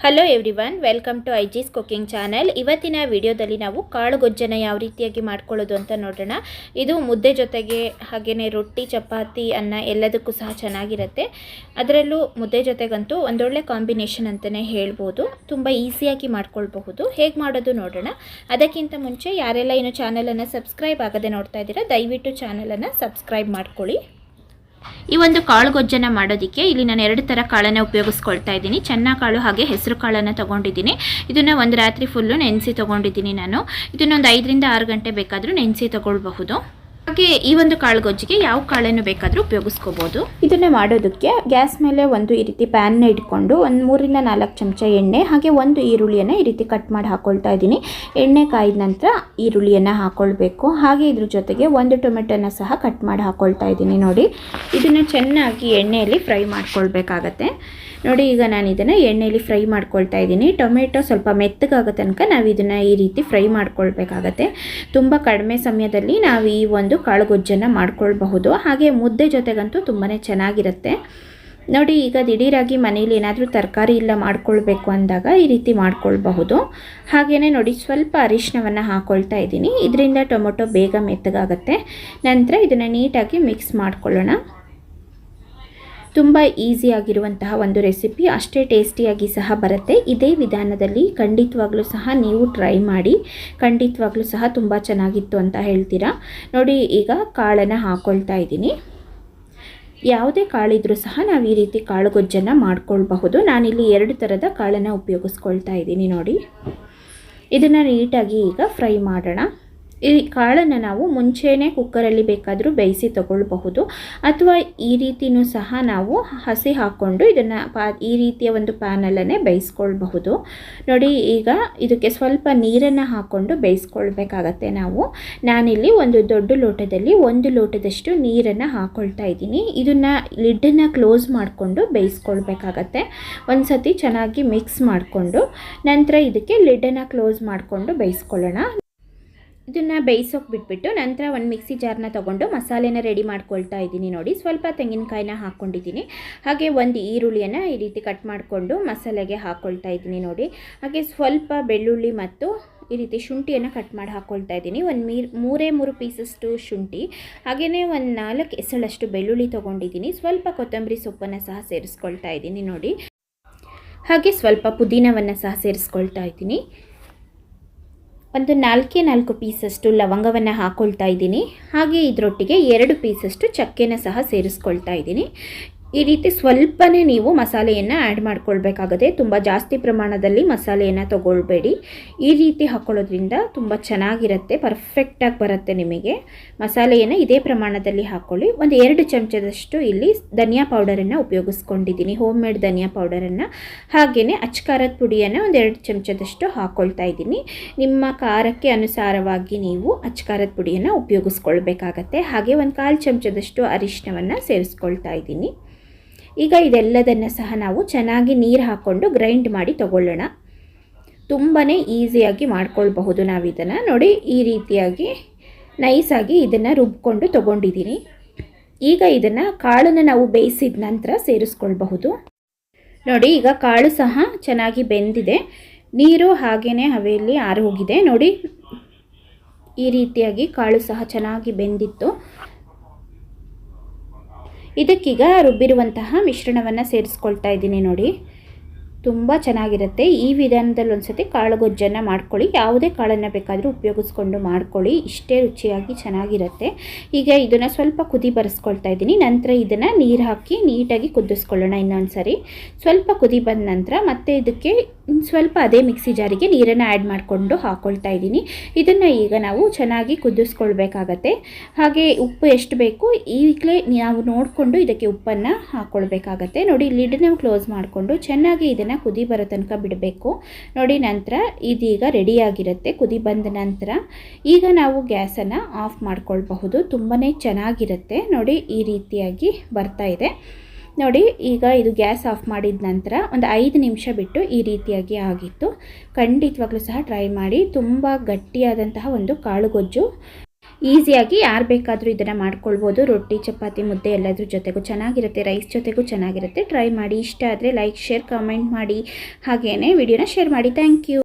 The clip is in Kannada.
ಹಲೋ ಎವ್ರಿವನ್, ವೆಲ್ಕಮ್ ಟು ಐಜಿಸ್ ಕುಕಿಂಗ್ ಚಾನೆಲ್. ಇವತ್ತಿನ ವಿಡಿಯೋದಲ್ಲಿ ನಾವು ಕಾಳು ಗೊಜ್ಜನ್ನು ಯಾವ ರೀತಿಯಾಗಿ ಮಾಡ್ಕೊಳ್ಳೋದು ಅಂತ ನೋಡೋಣ. ಇದು ಮುದ್ದೆ ಜೊತೆಗೆ ಹಾಗೆಯೇ ರೊಟ್ಟಿ, ಚಪಾತಿ, ಅನ್ನ ಎಲ್ಲದಕ್ಕೂ ಸಹ ಚೆನ್ನಾಗಿರುತ್ತೆ. ಅದರಲ್ಲೂ ಮುದ್ದೆ ಜೊತೆಗಂತೂ ಒಂದೊಳ್ಳೆ ಕಾಂಬಿನೇಷನ್ ಅಂತಲೇ ಹೇಳ್ಬೋದು. ತುಂಬ ಈಸಿಯಾಗಿ ಮಾಡ್ಕೊಳ್ಬಹುದು. ಹೇಗೆ ಮಾಡೋದು ನೋಡೋಣ. ಅದಕ್ಕಿಂತ ಮುಂಚೆ ಯಾರೆಲ್ಲ ಇನ್ನು ಚಾನಲನ್ನು ಸಬ್ಸ್ಕ್ರೈಬ್ ಆಗದೆ ನೋಡ್ತಾ ಇದ್ದೀರಾ, ದಯವಿಟ್ಟು ಚಾನಲನ್ನು ಸಬ್ಸ್ಕ್ರೈಬ್ ಮಾಡ್ಕೊಳ್ಳಿ. ಈ ಒಂದು ಕಾಳು ಗೊಜ್ಜನ್ನು ಮಾಡೋದಕ್ಕೆ ಇಲ್ಲಿ ನಾನು 2 ಥರ ಕಾಳನ್ನು ಉಪಯೋಗಿಸ್ಕೊಳ್ತಾ ಇದ್ದೀನಿ. ಚೆನ್ನ ಕಾಳು ಹಾಗೆ ಹೆಸರು ಕಾಳನ್ನು ತೊಗೊಂಡಿದ್ದೀನಿ. ಇದನ್ನು ಒಂದು ರಾತ್ರಿ ಫುಲ್ಲು ನೆನೆಸಿ ತೊಗೊಂಡಿದ್ದೀನಿ ನಾನು. ಇದನ್ನೊಂದು 5 ರಿಂದ 6 ಗಂಟೆ ಬೇಕಾದರೂ ನೆನೆಸಿ ತೊಗೊಳ್ಬಹುದು. ಹಾಗೆ ಈ ಒಂದು ಕಾಳು ಗೊಜ್ಜಿಗೆ ಯಾವ ಕಾಳನ್ನು ಬೇಕಾದರೂ ಉಪಯೋಗಿಸ್ಕೋಬೋದು. ಇದನ್ನು ಮಾಡೋದಕ್ಕೆ ಗ್ಯಾಸ್ ಮೇಲೆ ಈ ರೀತಿ ಪ್ಯಾನ್ನ ಇಟ್ಕೊಂಡು 3 ರಿಂದ 4 ಚಮಚ ಎಣ್ಣೆ ಹಾಗೆ 1 ಈರುಳ್ಳಿಯನ್ನು ಈ ರೀತಿ ಕಟ್ ಮಾಡಿ ಹಾಕ್ಕೊಳ್ತಾ ಇದ್ದೀನಿ. ಎಣ್ಣೆ ಕಾಯ್ದ ನಂತರ ಈರುಳ್ಳಿಯನ್ನು ಹಾಕ್ಕೊಳ್ಬೇಕು. ಹಾಗೆ ಇದ್ರ ಜೊತೆಗೆ 1 ಟೊಮೆಟೊನ ಸಹ ಕಟ್ ಮಾಡಿ ಹಾಕ್ಕೊಳ್ತಾ ಇದ್ದೀನಿ. ನೋಡಿ, ಇದನ್ನು ಚೆನ್ನಾಗಿ ಎಣ್ಣೆಯಲ್ಲಿ ಫ್ರೈ ಮಾಡ್ಕೊಳ್ಬೇಕಾಗತ್ತೆ. ನೋಡಿ, ಈಗ ನಾನು ಇದನ್ನು ಎಣ್ಣೆಯಲ್ಲಿ ಫ್ರೈ ಮಾಡ್ಕೊಳ್ತಾ ಇದ್ದೀನಿ. ಟೊಮೆಟೊ ಸ್ವಲ್ಪ ಮೆತ್ತಗಾಗೋ ತನಕ ನಾವು ಇದನ್ನು ಈ ರೀತಿ ಫ್ರೈ ಮಾಡ್ಕೊಳ್ಬೇಕಾಗತ್ತೆ. ತುಂಬ ಕಡಿಮೆ ಸಮಯದಲ್ಲಿ ನಾವು ಈ ಒಂದು ಕಾಳು ಗೊಜ್ಜನ್ನು ಮಾಡ್ಕೊಳ್ಬಹುದು. ಹಾಗೆ ಮುದ್ದೆ ಜೊತೆಗಂತೂ ತುಂಬಾ ಚೆನ್ನಾಗಿರುತ್ತೆ. ನೋಡಿ, ಈಗ ದಿಢೀರಾಗಿ ಮನೇಲಿ ಏನಾದರೂ ತರಕಾರಿ ಇಲ್ಲ ಮಾಡ್ಕೊಳ್ಬೇಕು ಅಂದಾಗ ಈ ರೀತಿ ಮಾಡ್ಕೊಳ್ಬಹುದು. ಹಾಗೆಯೇ ನೋಡಿ, ಸ್ವಲ್ಪ ಅರಿಶಿನವನ್ನು ಹಾಕ್ಕೊಳ್ತಾ ಇದ್ದೀನಿ. ಇದರಿಂದ ಟೊಮೆಟೊ ಬೇಗ ಮೆತ್ತಗಾಗುತ್ತೆ. ನಂತರ ಇದನ್ನು ನೀಟಾಗಿ ಮಿಕ್ಸ್ ಮಾಡ್ಕೊಳ್ಳೋಣ. ತುಂಬ ಈಸಿಯಾಗಿರುವಂತಹ ಒಂದು ರೆಸಿಪಿ, ಅಷ್ಟೇ ಟೇಸ್ಟಿಯಾಗಿ ಸಹ ಬರುತ್ತೆ. ಇದೇ ವಿಧಾನದಲ್ಲಿ ಖಂಡಿತವಾಗ್ಲೂ ಸಹ ನೀವು ಟ್ರೈ ಮಾಡಿ. ಖಂಡಿತವಾಗ್ಲೂ ಸಹ ತುಂಬ ಚೆನ್ನಾಗಿತ್ತು ಅಂತ ಹೇಳ್ತೀರಾ. ನೋಡಿ, ಈಗ ಕಾಳನ್ನು ಹಾಕ್ಕೊಳ್ತಾ ಇದ್ದೀನಿ. ಯಾವುದೇ ಕಾಳಿದ್ರೂ ಸಹ ನಾವು ಈ ರೀತಿ ಕಾಳು ಗೊಜ್ಜನ್ನು ಮಾಡ್ಕೊಳ್ಬಹುದು. ನಾನಿಲ್ಲಿ 2 ಥರದ ಕಾಳನ್ನು ಉಪಯೋಗಿಸ್ಕೊಳ್ತಾ ಇದ್ದೀನಿ. ನೋಡಿ, ಇದನ್ನು ನೀಟಾಗಿ ಈಗ ಫ್ರೈ ಮಾಡೋಣ. ಈ ಕಾಳನ್ನು ನಾವು ಮುಂಚೆನೇ ಕುಕ್ಕರಲ್ಲಿ ಬೇಕಾದರೂ ಬೇಯಿಸಿ ತಗೊಳ್ಬಹುದು, ಅಥವಾ ಈ ರೀತಿಯೂ ಸಹ ನಾವು ಹಸಿ ಹಾಕ್ಕೊಂಡು ಇದನ್ನು ಈ ರೀತಿಯ ಒಂದು ಪ್ಯಾನಲ್ಲೇ ಬೇಯಿಸ್ಕೊಳ್ಬಹುದು. ನೋಡಿ, ಈಗ ಇದಕ್ಕೆ ಸ್ವಲ್ಪ ನೀರನ್ನು ಹಾಕ್ಕೊಂಡು ಬೇಯಿಸ್ಕೊಳ್ಬೇಕಾಗತ್ತೆ ನಾವು. ನಾನಿಲ್ಲಿ ಒಂದು ದೊಡ್ಡ ಲೋಟದಲ್ಲಿ 1 ಲೋಟದಷ್ಟು ನೀರನ್ನು ಹಾಕ್ಕೊಳ್ತಾ ಇದ್ದೀನಿ. ಇದನ್ನು ಲಿಡ್ಡನ್ನು ಕ್ಲೋಸ್ ಮಾಡಿಕೊಂಡು ಬೇಯಿಸ್ಕೊಳ್ಬೇಕಾಗತ್ತೆ. ಒಂದು ಸತಿ ಚೆನ್ನಾಗಿ ಮಿಕ್ಸ್ ಮಾಡಿಕೊಂಡು ನಂತರ ಇದಕ್ಕೆ ಲಿಡ್ಡನ್ನು ಕ್ಲೋಸ್ ಮಾಡಿಕೊಂಡು ಬೇಯಿಸ್ಕೊಳ್ಳೋಣ. ಇದನ್ನು ಬೇಯಿಸೋಕೆ ಬಿಟ್ಬಿಟ್ಟು ನಂತರ ಒಂದು ಮಿಕ್ಸಿ ಜಾರ್ನ ತೊಗೊಂಡು ಮಸಾಲೆನ ರೆಡಿ ಮಾಡ್ಕೊಳ್ತಾ ಇದ್ದೀನಿ. ನೋಡಿ, ಸ್ವಲ್ಪ ತೆಂಗಿನಕಾಯಿನ ಹಾಕ್ಕೊಂಡಿದ್ದೀನಿ. ಹಾಗೆ 1 ಈರುಳ್ಳಿಯನ್ನು ಈ ರೀತಿ ಕಟ್ ಮಾಡಿಕೊಂಡು ಮಸಾಲೆಗೆ ಹಾಕ್ಕೊಳ್ತಾ ಇದ್ದೀನಿ. ನೋಡಿ, ಹಾಗೆ ಸ್ವಲ್ಪ ಬೆಳ್ಳುಳ್ಳಿ ಮತ್ತು ಈ ರೀತಿ ಶುಂಠಿಯನ್ನು ಕಟ್ ಮಾಡಿ ಹಾಕ್ಕೊಳ್ತಾ ಇದ್ದೀನಿ. 3 ಪೀಸಷ್ಟು ಶುಂಠಿ, ಹಾಗೆಯೇ 4 ಎಸಳಷ್ಟು ಬೆಳ್ಳುಳ್ಳಿ ತೊಗೊಂಡಿದ್ದೀನಿ. ಸ್ವಲ್ಪ ಕೊತ್ತಂಬರಿ ಸೊಪ್ಪನ್ನು ಸಹ ಸೇರಿಸ್ಕೊಳ್ತಾ ಇದ್ದೀನಿ. ನೋಡಿ, ಹಾಗೆ ಸ್ವಲ್ಪ ಪುದೀನವನ್ನು ಸಹ ಸೇರಿಸ್ಕೊಳ್ತಾ ಇದ್ದೀನಿ. ಒಂದು 4 ಪೀಸಷ್ಟು ಲವಂಗವನ್ನು ಹಾಕ್ಕೊಳ್ತಾ ಇದ್ದೀನಿ. ಹಾಗೆ ಇದರೊಟ್ಟಿಗೆ 2 ಪೀಸಷ್ಟು ಚಕ್ಕೆನ ಸಹ ಸೇರಿಸ್ಕೊಳ್ತಾ ಇದ್ದೀನಿ. ಈ ರೀತಿ ಸ್ವಲ್ಪನೇ ನೀವು ಮಸಾಲೆಯನ್ನು ಆ್ಯಡ್ ಮಾಡ್ಕೊಳ್ಬೇಕಾಗುತ್ತೆ. ತುಂಬ ಜಾಸ್ತಿ ಪ್ರಮಾಣದಲ್ಲಿ ಮಸಾಲೆಯನ್ನು ತೊಗೊಳ್ಬೇಡಿ. ಈ ರೀತಿ ಹಾಕ್ಕೊಳ್ಳೋದ್ರಿಂದ ತುಂಬ ಚೆನ್ನಾಗಿರುತ್ತೆ, ಪರ್ಫೆಕ್ಟಾಗಿ ಬರುತ್ತೆ ನಿಮಗೆ. ಮಸಾಲೆಯನ್ನು ಇದೇ ಪ್ರಮಾಣದಲ್ಲಿ ಹಾಕ್ಕೊಳ್ಳಿ. ಒಂದು 2 ಚಮಚದಷ್ಟು ಇಲ್ಲಿ ಧನಿಯಾ ಪೌಡರನ್ನು ಉಪಯೋಗಿಸ್ಕೊಂಡಿದ್ದೀನಿ, ಹೋಮ್ ಮೇಡ್ ಧನಿಯಾ ಪೌಡರನ್ನು. ಹಾಗೆಯೇ ಅಚ್ಚಕಾರದ ಪುಡಿಯನ್ನು ಒಂದು 2 ಚಮಚದಷ್ಟು ಹಾಕ್ಕೊಳ್ತಾ ಇದ್ದೀನಿ. ನಿಮ್ಮ ಖಾರಕ್ಕೆ ಅನುಸಾರವಾಗಿ ನೀವು ಅಚ್ಚಕಾರದ ಪುಡಿಯನ್ನು ಉಪಯೋಗಿಸ್ಕೊಳ್ಬೇಕಾಗತ್ತೆ. ಹಾಗೆ ಒಂದು 1/4 ಚಮಚದಷ್ಟು ಅರಿಶಿನವನ್ನು ಸೇರಿಸ್ಕೊಳ್ತಾ ಇದ್ದೀನಿ. ಈಗ ಇದೆಲ್ಲದನ್ನು ಸಹ ನಾವು ಚೆನ್ನಾಗಿ ನೀರು ಹಾಕ್ಕೊಂಡು ಗ್ರೈಂಡ್ ಮಾಡಿ ತಗೊಳ್ಳೋಣ. ತುಂಬಾ ಈಸಿಯಾಗಿ ಮಾಡ್ಕೊಳ್ಬಹುದು ನಾವು ಇದನ್ನು. ನೋಡಿ, ಈ ರೀತಿಯಾಗಿ ನೈಸಾಗಿ ಇದನ್ನು ರುಬ್ಕೊಂಡು ತೊಗೊಂಡಿದ್ದೀನಿ. ಈಗ ಇದನ್ನು ಕಾಳನ್ನು ನಾವು ಬೇಯಿಸಿದ ನಂತರ ಸೇರಿಸ್ಕೊಳ್ಬಹುದು. ನೋಡಿ, ಈಗ ಕಾಳು ಸಹ ಚೆನ್ನಾಗಿ ಬೆಂದಿದೆ. ನೀರು ಹಾಗೆಯೇ ಹವೆಯಲ್ಲಿ ಆರಿ ಹೋಗಿದೆ. ನೋಡಿ, ಈ ರೀತಿಯಾಗಿ ಕಾಳು ಸಹ ಚೆನ್ನಾಗಿ ಬೆಂದಿತ್ತು. ಇದಕ್ಕೀಗ ರುಬ್ಬಿರುವಂತಹ ಮಿಶ್ರಣವನ್ನು ಸೇರಿಸ್ಕೊಳ್ತಾ ಇದ್ದೀನಿ. ನೋಡಿ, ತುಂಬ ಚೆನ್ನಾಗಿರುತ್ತೆ. ಈ ವಿಧಾನದಲ್ಲಿ ಒಂದ್ಸತಿ ಕಾಳು ಗೊಜ್ಜನ್ನು ಮಾಡ್ಕೊಳ್ಳಿ. ಯಾವುದೇ ಕಾಳನ್ನು ಬೇಕಾದರೂ ಉಪಯೋಗಿಸ್ಕೊಂಡು ಮಾಡ್ಕೊಳ್ಳಿ, ಇಷ್ಟೇ ರುಚಿಯಾಗಿ ಚೆನ್ನಾಗಿರುತ್ತೆ. ಈಗ ಇದನ್ನು ಸ್ವಲ್ಪ ಕುದಿ ಬರೆಸ್ಕೊಳ್ತಾ ಇದ್ದೀನಿ. ನಂತರ ಇದನ್ನು ನೀರು ಹಾಕಿ ನೀಟಾಗಿ ಕುದಿಸ್ಕೊಳ್ಳೋಣ. ಇನ್ನೊಂದು ಸರಿ ಸ್ವಲ್ಪ ಕುದಿ ಬಂದ ನಂತರ ಮತ್ತೆ ಇದಕ್ಕೆ ಸ್ವಲ್ಪ ಅದೇ ಮಿಕ್ಸಿ ಜಾರಿಗೆ ನೀರನ್ನು ಆ್ಯಡ್ ಮಾಡಿಕೊಂಡು ಹಾಕ್ಕೊಳ್ತಾ ಇದ್ದೀನಿ. ಇದನ್ನು ಈಗ ನಾವು ಚೆನ್ನಾಗಿ ಕುದಿಸ್ಕೊಳ್ಬೇಕಾಗತ್ತೆ. ಹಾಗೆ ಉಪ್ಪು ಎಷ್ಟು ಬೇಕು ಈಗಲೇ ನಾವು ನೋಡಿಕೊಂಡು ಇದಕ್ಕೆ ಉಪ್ಪನ್ನು ಹಾಕ್ಕೊಳ್ಬೇಕಾಗತ್ತೆ. ನೋಡಿ, ಲಿಡ್ನ ಕ್ಲೋಸ್ ಮಾಡಿಕೊಂಡು ಚೆನ್ನಾಗಿ ಇದನ್ನು ಕುದಿ ಬರೋ ತನಕ ಬಿಡಬೇಕು. ನೋಡಿ, ನಂತರ ಇದೀಗ ರೆಡಿಯಾಗಿರುತ್ತೆ. ಕುದಿ ಬಂದ ನಂತರ ಈಗ ನಾವು ಗ್ಯಾಸನ್ನು ಆಫ್ ಮಾಡ್ಕೊಳ್ಬಹುದು. ತುಂಬಾ ಚೆನ್ನಾಗಿರುತ್ತೆ. ನೋಡಿ, ಈ ರೀತಿಯಾಗಿ ಬರ್ತಾ ಇದೆ. ನೋಡಿ, ಈಗ ಇದು ಗ್ಯಾಸ್ ಆಫ್ ಮಾಡಿದ ನಂತರ ಒಂದು 5 ನಿಮಿಷ ಬಿಟ್ಟು ಈ ರೀತಿಯಾಗಿ ಆಗಿತ್ತು. ಖಂಡಿತವಾಗ್ಲೂ ಸಹ ಟ್ರೈ ಮಾಡಿ. ತುಂಬ ಗಟ್ಟಿಯಾದಂತಹ ಒಂದು ಕಾಳು ಗೊಜ್ಜು. ಈಸಿಯಾಗಿ ಯಾರು ಬೇಕಾದರೂ ಇದನ್ನು ಮಾಡ್ಕೊಳ್ಬೋದು. ರೊಟ್ಟಿ, ಚಪಾತಿ, ಮುದ್ದೆ ಎಲ್ಲದ್ರ ಜೊತೆಗೂ ಚೆನ್ನಾಗಿರುತ್ತೆ, ರೈಸ್ ಜೊತೆಗೂ ಚೆನ್ನಾಗಿರುತ್ತೆ. ಟ್ರೈ ಮಾಡಿ. ಇಷ್ಟ ಆದರೆ ಲೈಕ್, ಶೇರ್, ಕಾಮೆಂಟ್ ಮಾಡಿ. ಹಾಗೆಯೇ ವಿಡಿಯೋನ ಶೇರ್ ಮಾಡಿ. Thank you.